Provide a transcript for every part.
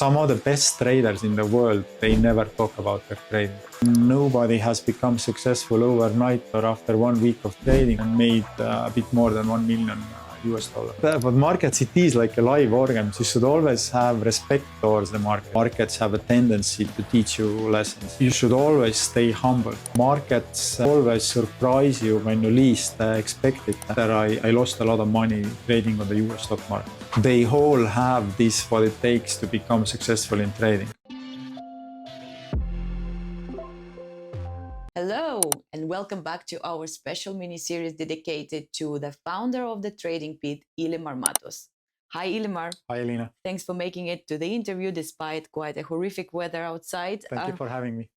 Some of the best traders in the world, they never talk about their trading. Nobody has become successful overnight or after 1 week of trading and made a bit more than $1 million US. But markets, it is like a live organism. You should always have respect towards the market. Markets have a tendency to teach you lessons. You should always stay humble. Markets always surprise you when you least expect it. I lost a lot of money trading on the US stock market. They all have this, what it takes to become successful in trading. Hello, and welcome back to our special mini-series dedicated to the founder of the Trading Pit, Illimar Mattus. Hi, Illimar. Hi, Elina. Thanks for making it to the interview despite quite a horrific weather outside. Thank you for having me.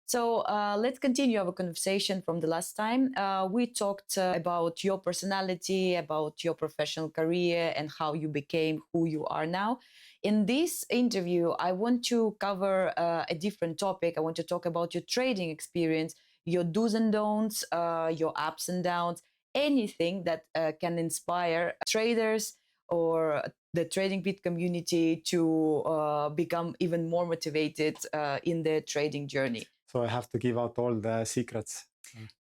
So let's continue our conversation from the last time. We talked about your personality, about your professional career, and how you became who you are now. In this interview, I want to cover a different topic. I want to talk about your trading experience, your do's and don'ts, your ups and downs, anything that can inspire traders or the Trading Pit community to become even more motivated in their trading journey. So I have to give out all the secrets.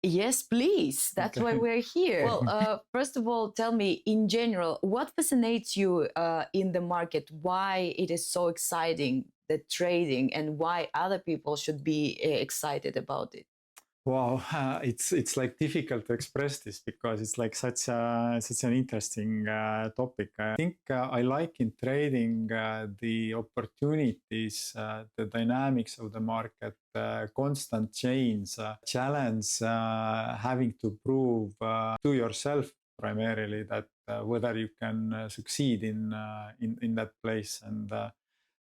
Yes, please. That's why we're here. Well, first of all, tell me, in general, what fascinates you in the market? Why it is so exciting, the trading, and why other people should be excited about it? Wow, it's like difficult to express this because it's like such an interesting topic. I think I like in trading the opportunities, the dynamics of the market, constant change, challenge, having to prove to yourself primarily that whether you can succeed in that place.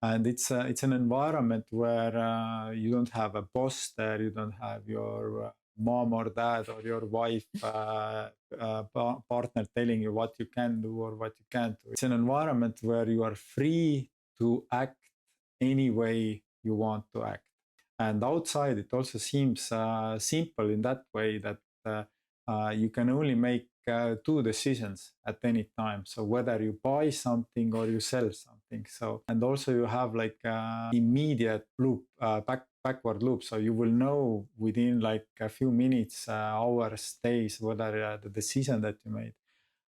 And it's an environment where you don't have a boss there, you don't have your mom or dad or your wife partner telling you what you can do or what you can't do. It's an environment where you are free to act any way you want to act. And outside, it also seems simple in that way that you can only make two decisions at any time. So whether you buy something or you sell something. So, and also you have like immediate loop, backward loop. So you will know within like a few minutes, hours, days, whether the decision that you made,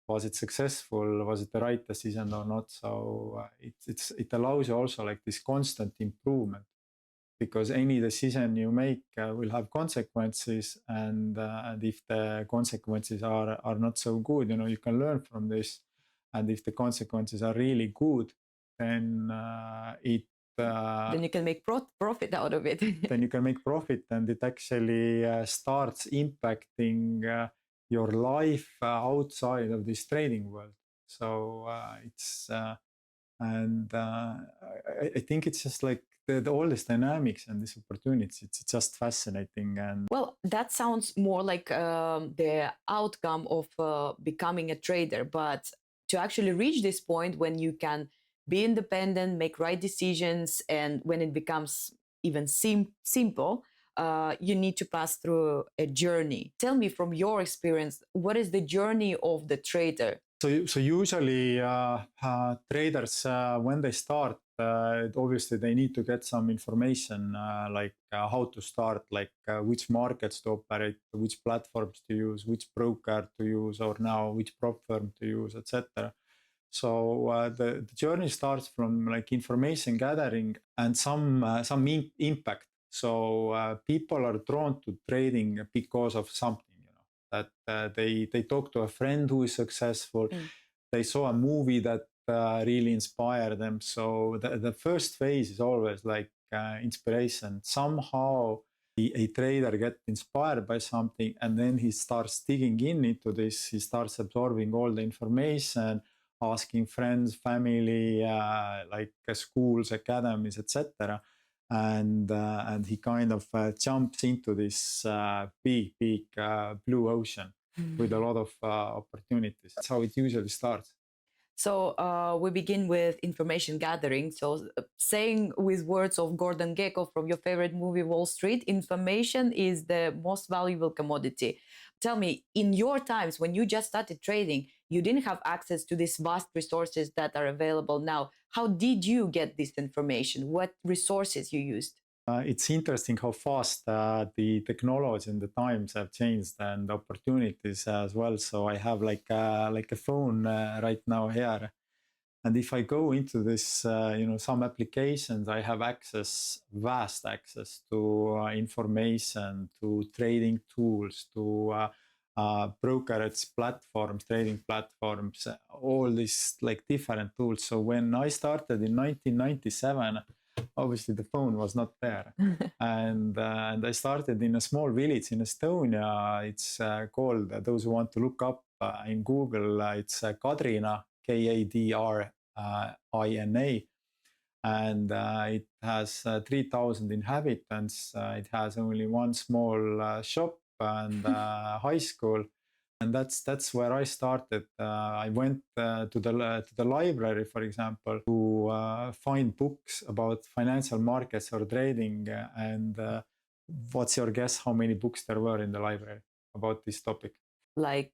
was it successful? Was it the right decision or not? So it allows you also like this constant improvement, because any decision you make will have consequences, and if the consequences are not so good, you can learn from this. And if the consequences are really good, then then you can make profit out of it. Then you can make profit, and it actually starts impacting your life outside of this trading world. So I think it's just like all this dynamics and this opportunities, it's just fascinating. And well, that sounds more like the outcome of becoming a trader, but to actually reach this point when you can be independent, make right decisions, and when it becomes even simple, you need to pass through a journey. Tell me from your experience, what is the journey of the trader? So usually traders, when they start, obviously they need to get some information like how to start, like which markets to operate, which platforms to use, which broker to use, or now which prop firm to use, etc. So the journey starts from like information gathering and some impact. So people are drawn to trading because of something. That they talk to a friend who is successful. They saw a movie that really inspired them. So the first phase is always like inspiration. Somehow a trader gets inspired by something, and then he starts digging into this. He starts absorbing all the information, asking friends, family, like schools, academies, etc. And he kind of jumps into this big blue ocean with a lot of opportunities. That's how it usually starts. So we begin with information gathering. So saying with words of Gordon Gekko from your favorite movie, Wall Street, information is the most valuable commodity. Tell me, in your times when you just started trading, you didn't have access to these vast resources that are available now. How did you get this information? What resources you used? It's interesting how fast the technology and the times have changed and opportunities as well. So I have like a phone right now here, and if I go into this, some applications, I have vast access to information, to trading tools, to brokerage platforms, trading platforms, all these like different tools. So when I started in 1997, obviously the phone was not there. And I started in a small village in Estonia. It's called, those who want to look up in Google, it's Kadrina, Kadrina. And it has 3,000 inhabitants. It has only one small shop and high school. And that's where I started. I went to the library, for example, to find books about financial markets or trading. And what's your guess how many books there were in the library about this topic? Like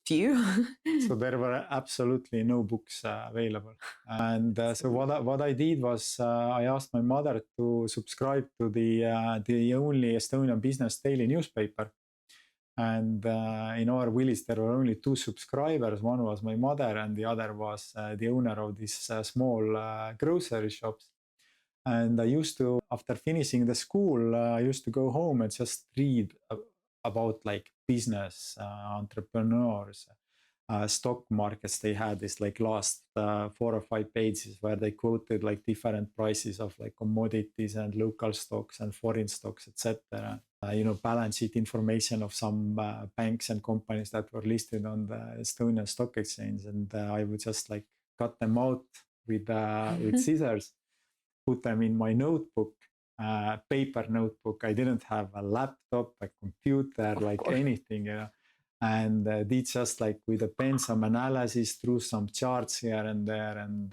few. So there were absolutely no books available. And so what I did was I asked my mother to subscribe to the only Estonian business daily newspaper. And in our village, there were only 2 subscribers. One was my mother, and the other was the owner of this small grocery shops. And I used to, after finishing the school, I used to go home and just read about like business, entrepreneurs, stock markets. They had this like last 4 or 5 pages where they quoted like different prices of like commodities and local stocks and foreign stocks, etc. Balance sheet information of some banks and companies that were listed on the Estonian stock exchange, and I would just like cut them out with scissors, put them in my notebook, paper notebook. I didn't have a laptop, a computer, anything, and did just like with a pen some analysis through some charts here and there, and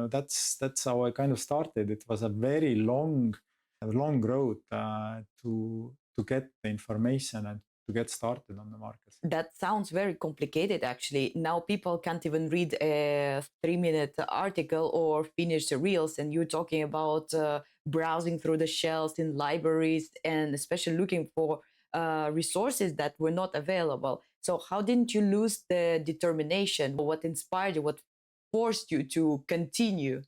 that's how I kind of started. It was a very long road to get the information and to get started on the markets. That sounds very complicated, actually. Now people can't even read a 3-minute article or finish the reels, and you're talking about browsing through the shelves in libraries and especially looking for resources that were not available. So how didn't you lose the determination? What inspired you? What forced you to continue?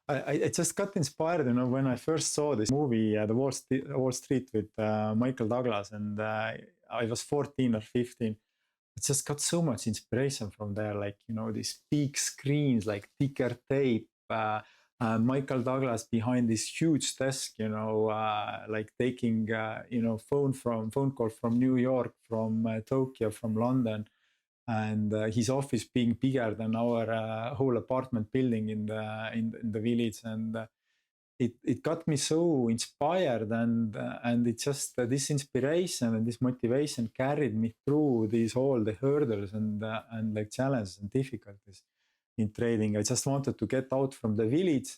I just got inspired, when I first saw this movie, The Wall Street with Michael Douglas, and I was 14 or 15. I just got so much inspiration from there, these big screens, like ticker tape, Michael Douglas behind this huge desk, like taking, phone call from New York, from Tokyo, from London, and his office being bigger than our whole apartment building in the village, and it got me so inspired, and it just this inspiration and this motivation carried me through all the hurdles and like challenges and difficulties in trading. I just wanted to get out from the village,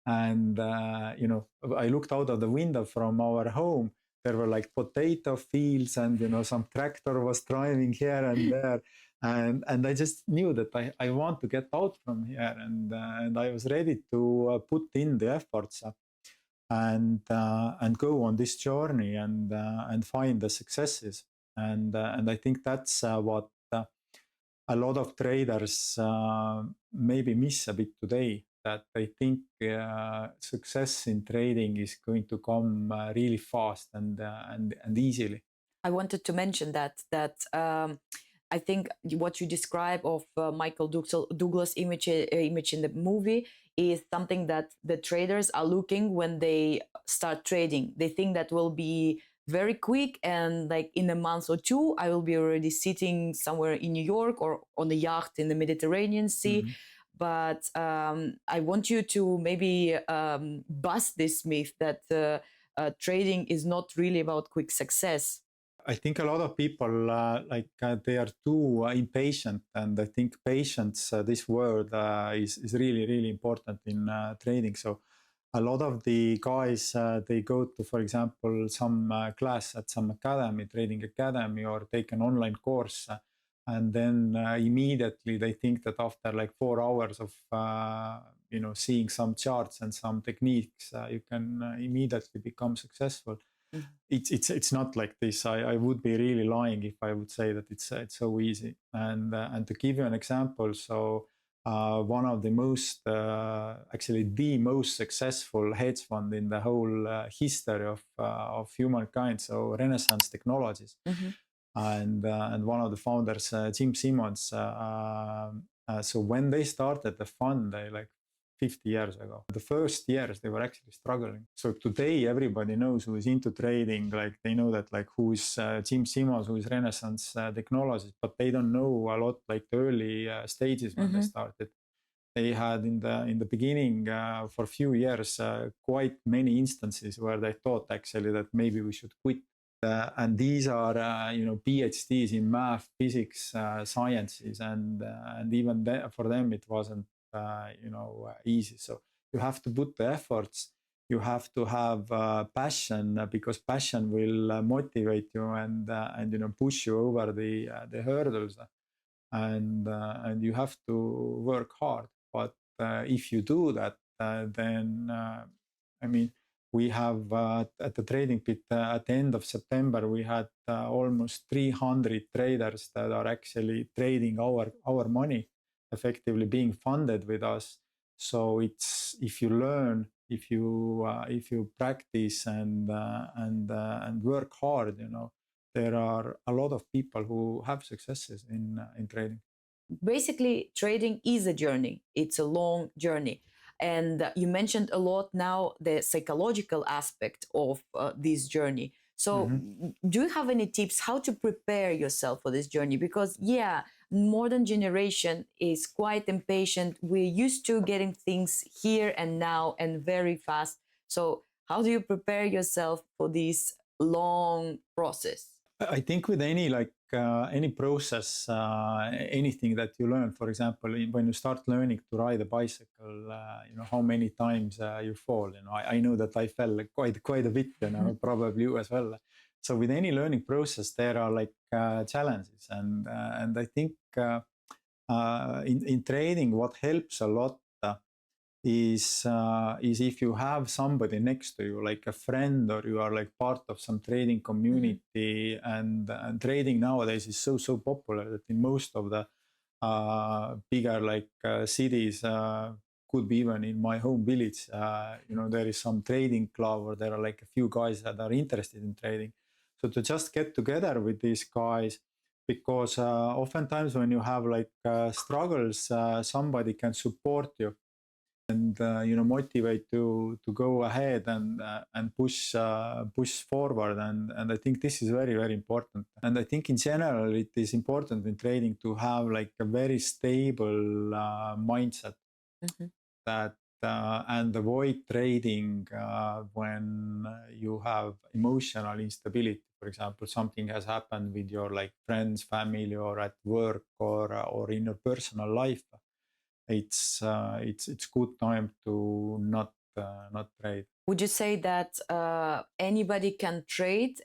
and I looked out of the window from our home. There were like potato fields, and some tractor was driving here and there, and I just knew that I want to get out from here, and I was ready to put in the efforts and go on this journey and find the successes, and I think that's what a lot of traders maybe miss a bit today, that they think success in trading is going to come really fast and easily. I wanted to mention that I think what you describe of Michael Douglas image in the movie is something that the traders are looking when they start trading. They think that will be very quick, and like in a month or 2, I will be already sitting somewhere in New York or on a yacht in the Mediterranean Sea. Mm-hmm. But I want you to maybe bust this myth that trading is not really about quick success. I think a lot of people they are too impatient, and I think patience, this word, is really, really important in trading. So a lot of the guys, they go to, for example, some class at some academy, trading academy, or take an online course and then immediately they think that after like 4 hours of seeing some charts and some techniques, you can immediately become successful. Mhm. It's not like this. I would be really lying if I would say that it's so easy. And to give you an example, so one of the most actually the most successful hedge fund in the whole history of humankind, so Renaissance Technologies, Mhm. and one of the founders, Jim Simmons. So when they started the fund, they like 50 years ago. The first years they were actually struggling. So today everybody knows who is into trading. Like they know that like who is Jim Simmons, who is Renaissance Technologies, but they don't know a lot like the early stages when they started. They had in the beginning for a few years quite many instances where they thought actually that maybe we should quit. And these are PhDs in math, physics, sciences, and even for them it wasn't easy. So you have to put the efforts. You have to have passion, because passion will motivate you and push you over the hurdles, and you have to work hard. But if you do that, then I mean, we have at the trading pit at the end of September, we had almost 300 traders that are actually trading our money, effectively being funded with us. So it's, if you learn, if you practice and work hard, there are a lot of people who have successes in trading. Basically, trading is a journey. It's a long journey. And you mentioned a lot now the psychological aspect of this journey. So, do you have any tips how to prepare yourself for this journey? Because, yeah, modern generation is quite impatient. We're used to getting things here and now and very fast. So, how do you prepare yourself for this long process? I think with any process, anything that you learn, for example, when you start learning to ride a bicycle, how many times you fall. I know that I fell quite a bit, probably you as well. So with any learning process, there are like challenges, and I think in trading, what helps a lot is if you have somebody next to you, like a friend, or you are like part of some trading community. And trading nowadays is so popular that in most of the bigger like cities, could be even in my home village, there is some trading club, or there are like a few guys that are interested in trading. So to just get together with these guys, because oftentimes when you have like struggles, somebody can support you and motivate to go ahead and push forward. And I think this is very important. And I think in general it is important in trading to have like a very stable mindset, that and avoid trading when you have emotional instability. For example, something has happened with your like friends, family, or at work, or in your personal life. It's good time to not trade. Would you say that anybody can trade?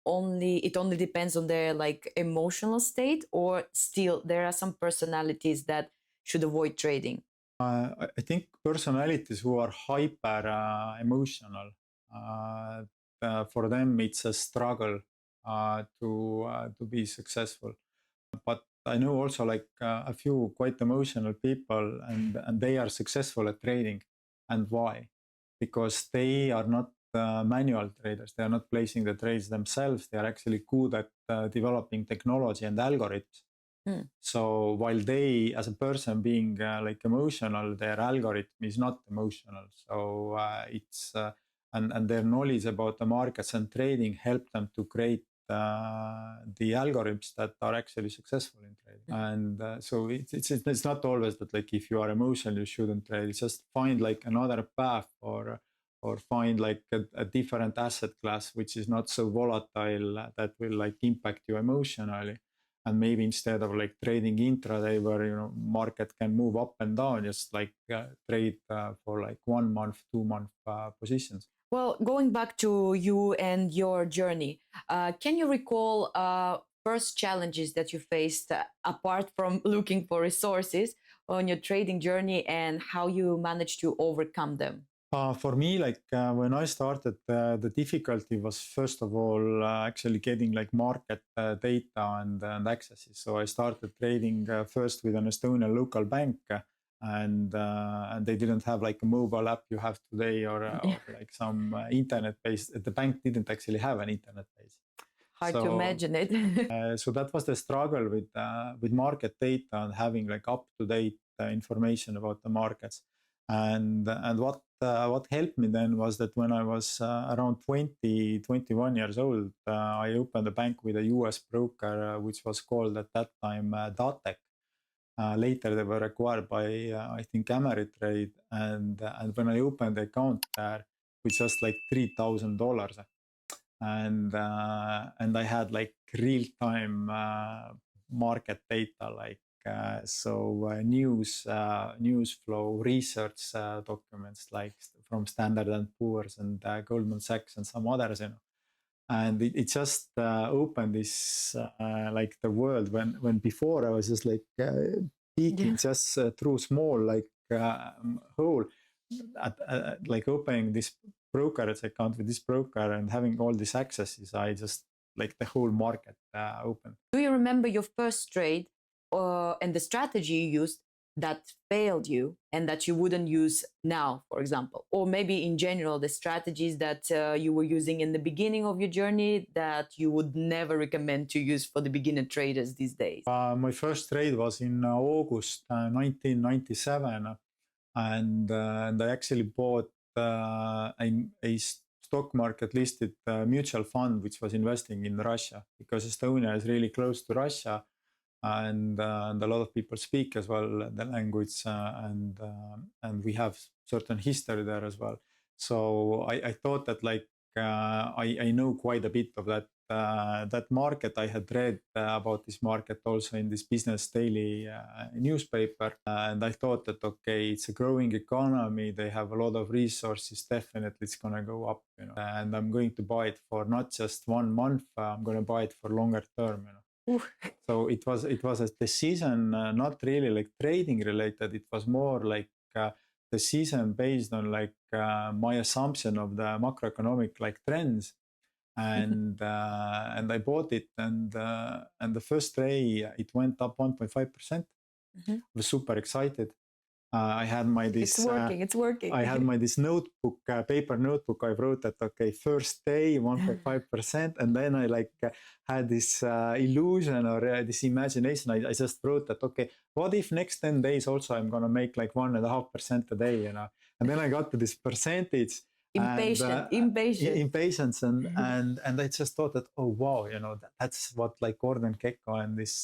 Only it only depends on their like emotional state, or still there are some personalities that should avoid trading? I think personalities who are hyper emotional, uh, for them it's a struggle to be successful. But I know also like a few quite emotional people, and they are successful at trading. And why? Because they are not manual traders. They are not placing the trades themselves. They are actually good at developing technology and algorithms. So while they, as a person, being like emotional, their algorithm is not emotional. So it's and their knowledge about the markets and trading help them to create the algorithms that are actually successful in trading. And so it's not always that like if you are emotional you shouldn't trade. It's just find like another path, or find like a different asset class which is not so volatile, that will like impact you emotionally. And maybe instead of like trading intraday where market can move up and down, just like trade for like 1 month, 2 month positions. Well, going back to you and your journey, can you recall first challenges that you faced apart from looking for resources on your trading journey, and how you managed to overcome them? For me, when I started, the difficulty was first of all actually getting like market data and accesses. So I started trading first with an Estonian local bank, and they didn't have like a mobile app you have today, or like some internet-based. The bank didn't actually have an internet-based. Hard to imagine it. So that was the struggle with market data and having like up-to-date information about the markets. And what helped me then was that when I was around 21 years old, I opened a bank with a US broker, which was called at that time Datec. Later they were acquired by I think Ameritrade, and when I opened the account there with just like $3,000, and I had like real time market data, like news flow, research documents like from Standard and Poor's and Goldman Sachs and some others, and it just opened this like the world when before I was just like peeking just through small like hole like opening this brokerage account with this broker and having all these accesses. I just like the whole market open. Do you remember your first trade and the strategy you used that failed you and that you wouldn't use now, for example? Or maybe in general, the strategies that you were using in the beginning of your journey that you would never recommend to use for the beginner traders these days? My first trade was in August 1997, and I actually bought a stock market listed mutual fund which was investing in Russia, because Estonia is really close to Russia, and a lot of people speak as well the language, and we have certain history there as well. So I thought that like I know quite a bit of that market. I had read about this market also in this Business Daily newspaper, and I thought that okay, it's a growing economy, they have a lot of resources, definitely it's gonna go up, and I'm going to buy it for not just 1 month, I'm gonna buy it for longer term, So it was a decision, not really like trading related. It was more like decision based on like my assumption of the macroeconomic like trends, and I bought it, and the first day it went up 1.5%. I was super excited. I had It's working. I had this notebook, paper notebook. I wrote that okay, first day 1.5%, and then I like had this illusion or this imagination. I just wrote that okay, what if next 10 days also I'm gonna make like 1.5% a day, And then I got to this percentage. Impatience, and I just thought that oh wow, that's what like Gordon Gekko and this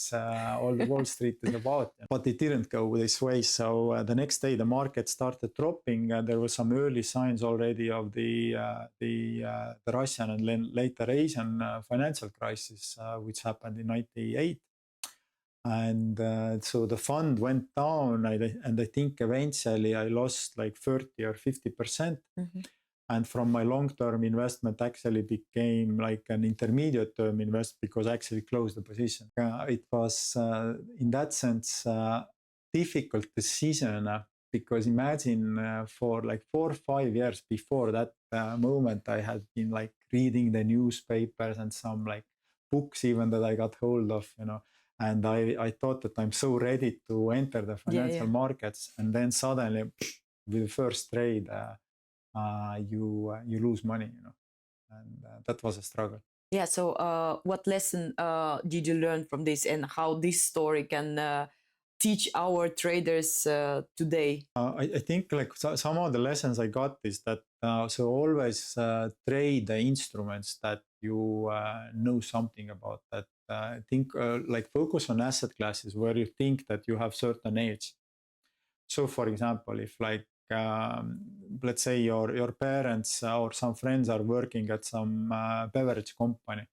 all the Wall Street is about. But it didn't go this way. So the next day the market started dropping. There were some early signs already of the Russian and then later Asian financial crisis, which happened in '98. And so the fund went down, and I think eventually I lost like 30 or 50%. And from my long-term investment actually became like an intermediate-term investment, because I actually closed the position. It was in that sense difficult decision, because imagine for like 4 or 5 years before that moment, I had been like reading the newspapers and some like books even that I got hold of, and I thought that I'm so ready to enter the financial markets, and then suddenly with the first trade, you lose money, and that was a struggle. Yeah. So, what lesson did you learn from this, and how this story can teach our traders today? I think like some of the lessons I got is that so always trade the instruments that you know something about. That I think like focus on asset classes where you think that you have certain edge. So, for example, if like let's say your parents or some friends are working at some beverage company,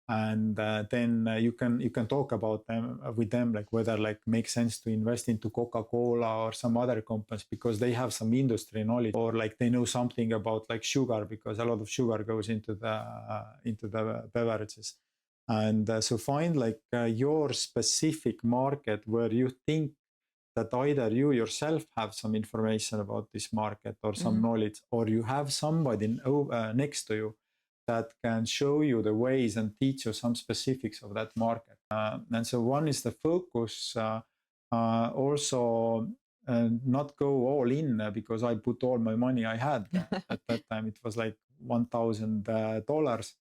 and then you can talk about them with them, like whether like makes sense to invest into Coca-Cola or some other companies because they have some industry knowledge, or like they know something about like sugar because a lot of sugar goes into the beverages. And so find like your specific market where you think that either you yourself have some information about this market or some knowledge, or you have somebody next to you that can show you the ways and teach you some specifics of that market. And so one is the focus. Also, not go all in because I put all my money I had at that time. It was like $1,000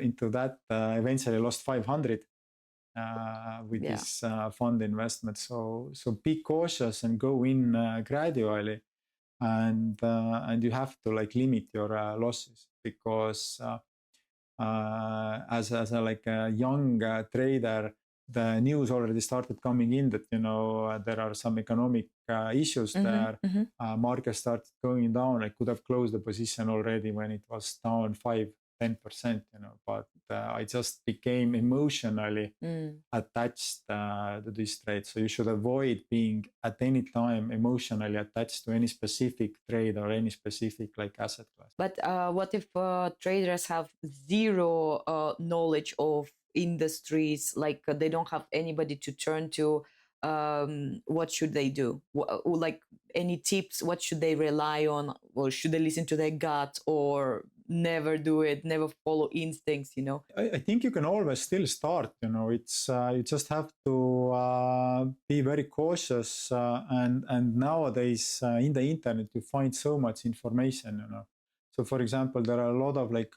into that. Eventually lost 500 with this fund investment. So be cautious and go in gradually, and you have to like limit your losses, because as a young trader, the news already started coming in that there are some economic issues there. Market started going down. I could have closed the position already when it was down 5-10%, but I just became emotionally attached to this trade. So you should avoid being at any time emotionally attached to any specific trade or any specific like asset class. But what if traders have zero knowledge of industries, like they don't have anybody to turn to? What should they do? Like any tips? What should they rely on? Or should they listen to their gut, or never do it, never follow instincts? I think you can always still start. It's you just have to be very cautious. And nowadays in the internet you find so much information. So for example, there are a lot of like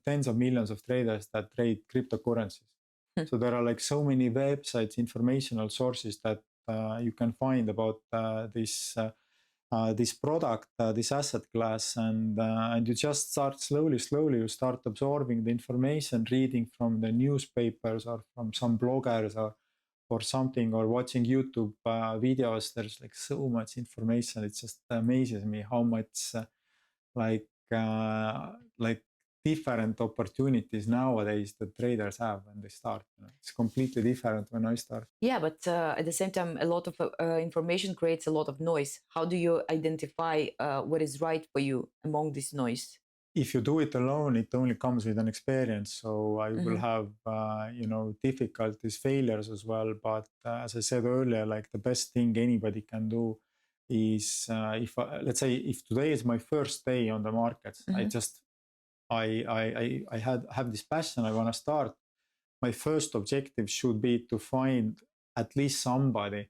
tens of millions of traders that trade cryptocurrencies. So there are like so many websites, informational sources that you can find about this product, this asset class, and you just start slowly. You start absorbing the information, reading from the newspapers or from some bloggers or something, or watching YouTube videos. There's like so much information. It just amazes me how much like different opportunities nowadays the traders have when they start. It's completely different when I start. Yeah, but at the same time, a lot of information creates a lot of noise. How do you identify what is right for you among this noise? If you do it alone, it only comes with an experience. So I will have, difficulties, failures as well. But as I said earlier, like the best thing anybody can do is let's say if today is my first day on the markets, I have this passion. I want to start. My first objective should be to find at least somebody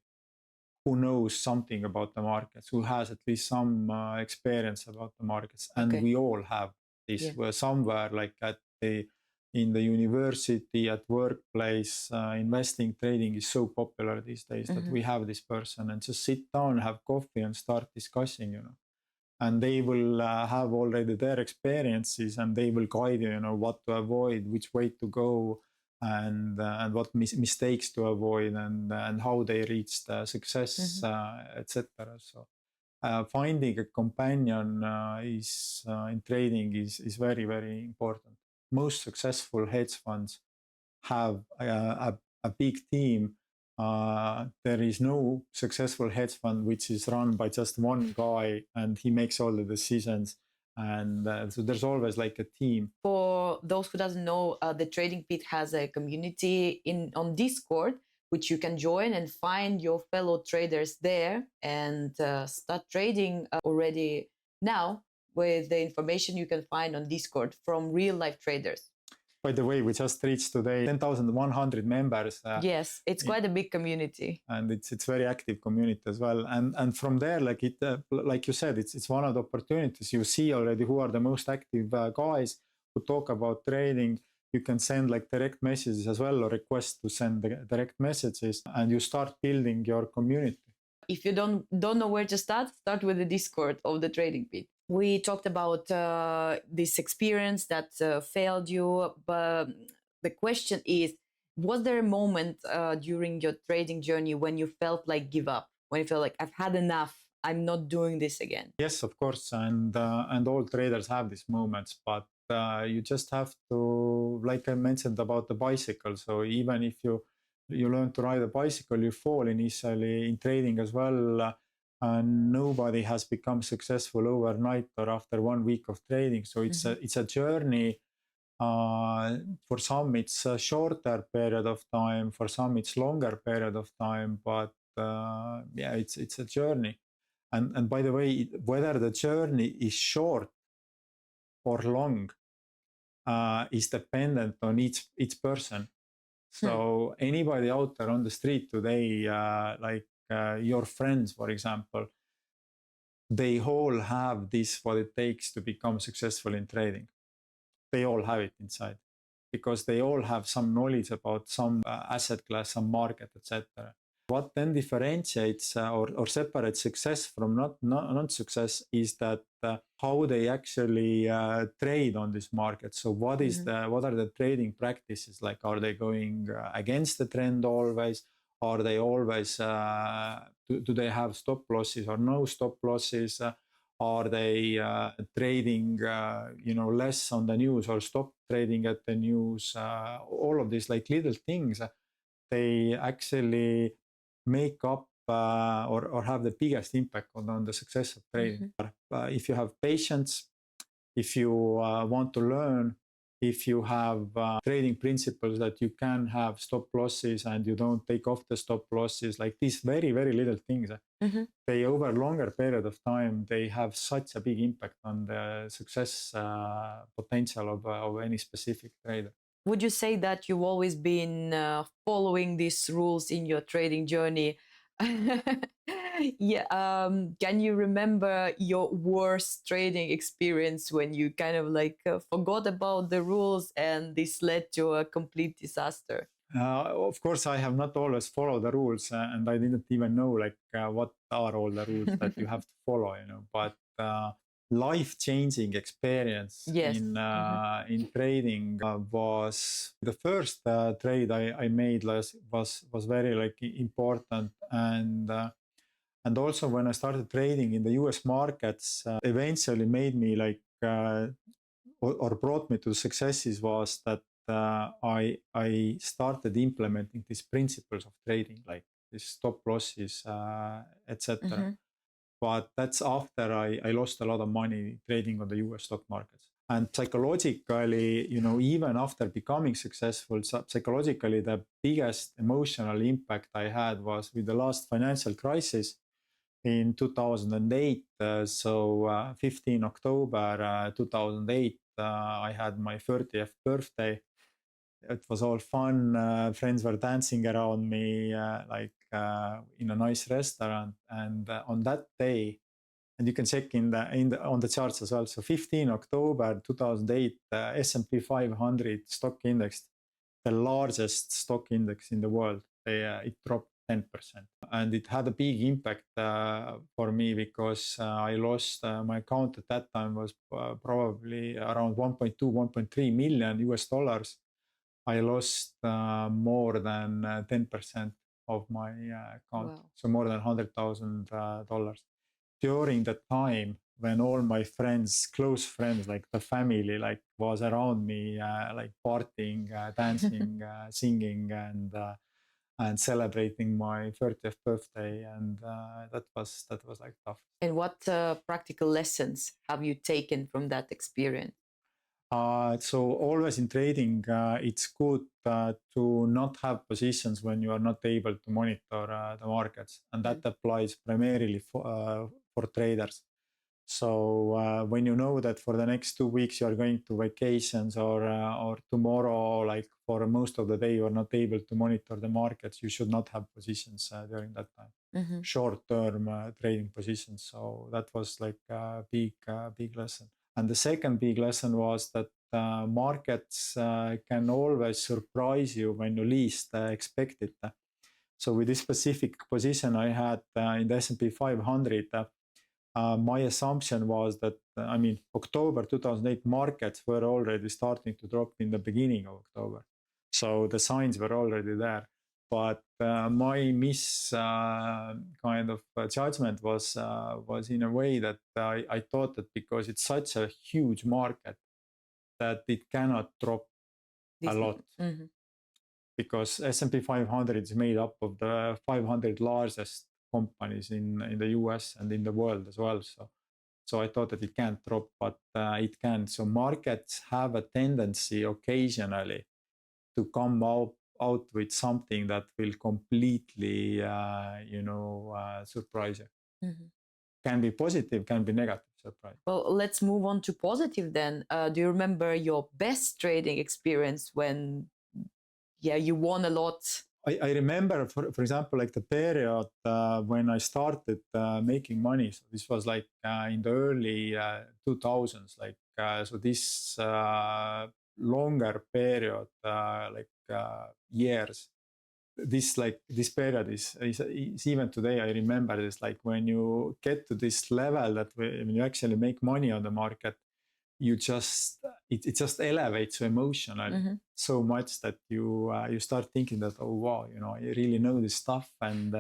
who knows something about the markets, who has at least some experience about the markets. And we all have this. We're somewhere like in the university, at workplace, investing, trading is so popular these days that we have this person, and just sit down, have coffee and start discussing, and they will have already their experiences, and they will guide you, what to avoid, which way to go, and what mistakes to avoid, and how they reach the success, etc. So finding a companion is in trading is very, very important. Most successful hedge funds have a big team. There is no successful hedge fund which is run by just one guy and he makes all the decisions. And so there's always like a team. For those who doesn't know, the Trading Pit has a community on Discord, which you can join and find your fellow traders there and start trading already now with the information you can find on Discord from real life traders. By the way, we just reached today 10,100 members. Yes, it's quite a big community, and it's very active community as well. And from there, like like you said, it's one of the opportunities. You see already who are the most active guys who talk about trading. You can send like direct messages as well, or request to send direct messages, and you start building your community. If you don't know where to start with the Discord of the Trading Pit. We talked about this experience that failed you, but the question is, was there a moment during your trading journey when you felt like give up, when you felt like I've had enough, I'm not doing this again? Yes, of course, and all traders have these moments, but you just have to, like I mentioned about the bicycle. So even if you learn to ride a bicycle, you fall initially in trading as well. And nobody has become successful overnight or after 1 week of trading. So it's a journey For some, it's a shorter period of time. For some, it's longer period of time. But yeah, it's a journey. And by the way, whether the journey is short or long is dependent on each person. So anybody out there on the street today, like your friends, for example, they all have this what it takes to become successful in trading. They all have it inside because they all have some knowledge about some asset class, some market, etc. What then differentiates or separates success from not success is that how they actually trade on this market. So what are the trading practices like? Are they going against the trend always? Are they always do they have stop losses or no stop losses? Are they trading less on the news or stop trading at the news? All of these like little things, they actually make up or have the biggest impact on the success of trading. If you have patience, if you want to learn, if you have trading principles that you can have stop losses and you don't take off the stop losses, like these very, very little things, they over a longer period of time, they have such a big impact on the success potential of any specific trader. Would you say that you've always been following these rules in your trading journey? Yeah. Can you remember your worst trading experience when you kind of like forgot about the rules and this led to a complete disaster? Of course, I have not always followed the rules, and I didn't even know like what are all the rules that you have to follow, But life-changing experience Yes. in trading was the first trade I made was very like important, and also when I started trading in the U.S. markets, eventually made me like or brought me to successes was that I started implementing these principles of trading, like these stop losses, etc. But that's after I lost a lot of money trading on the US stock markets. And psychologically, even after becoming successful, psychologically, the biggest emotional impact I had was with the last financial crisis in 2008. 15 October 2008, I had my 30th birthday. It was all fun. Friends were dancing around me in a nice restaurant. And on that day, and you can check on the charts as well. So 15 October 2008, S&P 500 stock index, the largest stock index in the world, it dropped 10%. And it had a big impact for me because I lost my account at that time was probably around 1.2, 1.3 million US dollars. I lost more than 10% of my account. Wow. So more than $100,000 during the time when all my friends, close friends, like the family, like was around me, like partying, dancing, singing, and celebrating my 30th birthday, and that was like tough. And what practical lessons have you taken from that experience? So always in trading, it's good to not have positions when you are not able to monitor the markets, and that applies primarily for traders. So when you know that for the next 2 weeks you are going to vacations or tomorrow, like for most of the day you are not able to monitor the markets, you should not have positions during that time. Short-term trading positions. So that was like a big lesson. And the second big lesson was that markets can always surprise you when you least expect it. So with this specific position I had in the S&P 500, my assumption was that, October 2008 markets were already starting to drop in the beginning of October. So the signs were already there. But my kind of judgment was in a way that I thought that because it's such a huge market that it cannot drop a lot. Because S&P 500 is made up of the 500 largest companies in the US and in the world as well. So So I thought that it can't drop, but it can. So markets have a tendency occasionally to come out with something that will completely, surprise you. Mhm. Can be positive, can be negative surprise. Well, let's move on to positive then. Do you remember your best trading experience when, yeah, you won a lot? I remember, for example, like the period when I started making money. So this was like in the early 2000s. Like so, this longer period, years. This period is even today. I remember this. Like when you get to this level that when you actually make money on the market, you just it just elevates you emotionally so much that you start thinking that, oh wow, I really know this stuff, and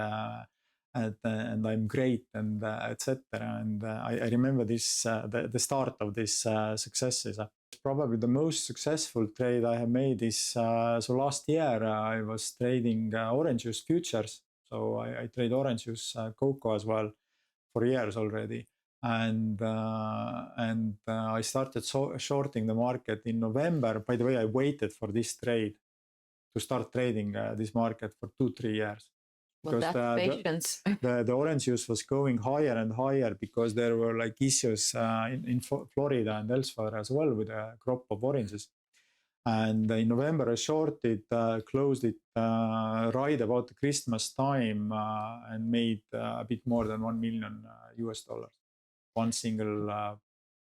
I'm great, and etc. And I remember this the start of this successes. Probably the most successful trade I have made is so last year I was trading orange juice futures. So I trade orange juice, cocoa as well for years already. And I started shorting the market in November. By the way, I waited for this trade to start trading this market for 2-3 years. Well, Because that's patience. the orange juice was going higher and higher because there were like issues in Florida and elsewhere as well with a crop of oranges. And in November, I shorted, closed it right about the Christmas time and made a bit more than $1 million US. One single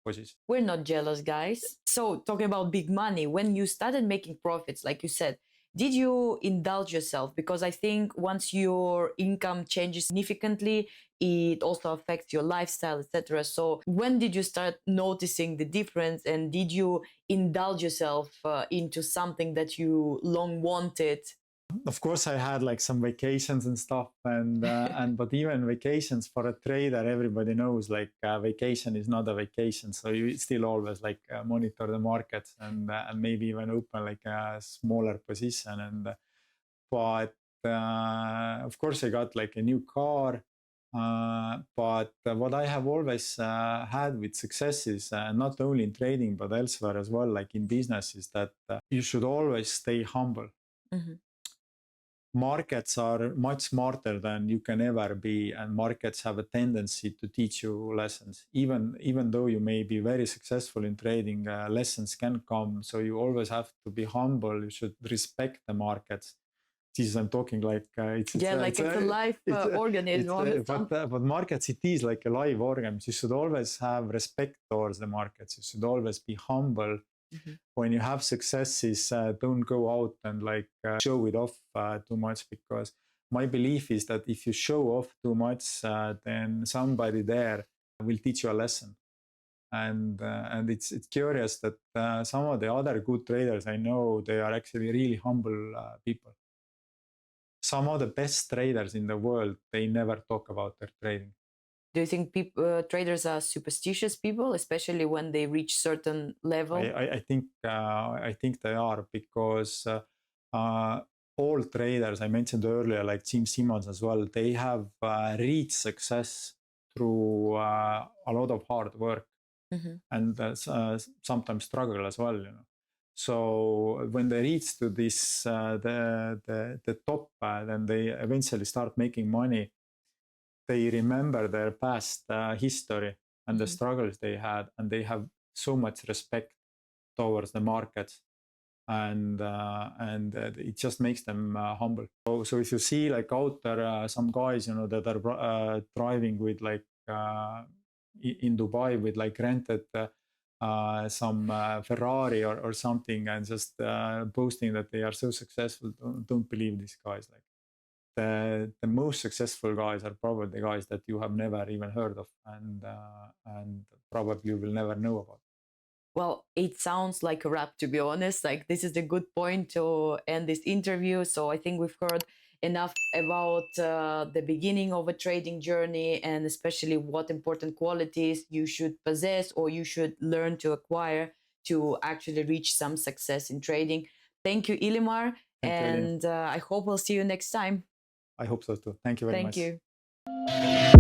position. We're not jealous, guys. So, talking about big money, when you started making profits, like you said, did you indulge yourself? Because I think once your income changes significantly, it also affects your lifestyle, etc. So, when did you start noticing the difference, and did you indulge yourself into something that you long wanted? Of course, I had like some vacations and stuff, and but even vacations for a trader, everybody knows like vacation is not a vacation. So you still always like monitor the markets and maybe even open like a smaller position. And but of course, I got like a new car. But what I have always had with successes, not only in trading but elsewhere as well, like in business, is that you should always stay humble. Markets are much smarter than you can ever be, and markets have a tendency to teach you lessons. Even though you may be very successful in trading, lessons can come. So you always have to be humble. You should respect the markets. Jesus, I'm talking like it's a live organism. But markets, it is like a live organism. You should always have respect towards the markets. You should always be humble. When you have successes, don't go out and like show it off too much, because my belief is that if you show off too much, then somebody there will teach you a lesson. And it's curious that some of the other good traders I know, they are actually really humble people. Some of the best traders in the world, they never talk about their trading. Do you think traders are superstitious people, especially when they reach certain level? I think they are, because all traders I mentioned earlier, like Jim Simmons as well, they have reached success through a lot of hard work and sometimes struggle as well. So when they reach to this the top, then they eventually start making money. They remember their past history and the struggles they had, and they have so much respect towards the markets, and it just makes them humble. So if you see like out there some guys, that are driving with like in Dubai with like rented some Ferrari or something, and just boasting that they are so successful, don't believe these guys. Like the most successful guys are probably the guys that you have never even heard of, and probably will never know about. Well, it sounds like a wrap, to be honest. Like, this is a good point to end this interview. So I think we've heard enough about the beginning of a trading journey, and especially what important qualities you should possess or you should learn to acquire to actually reach some success in trading. Thank you, Illimar. And I hope we'll see you next time. I hope so too. Thank you very much. Thank you.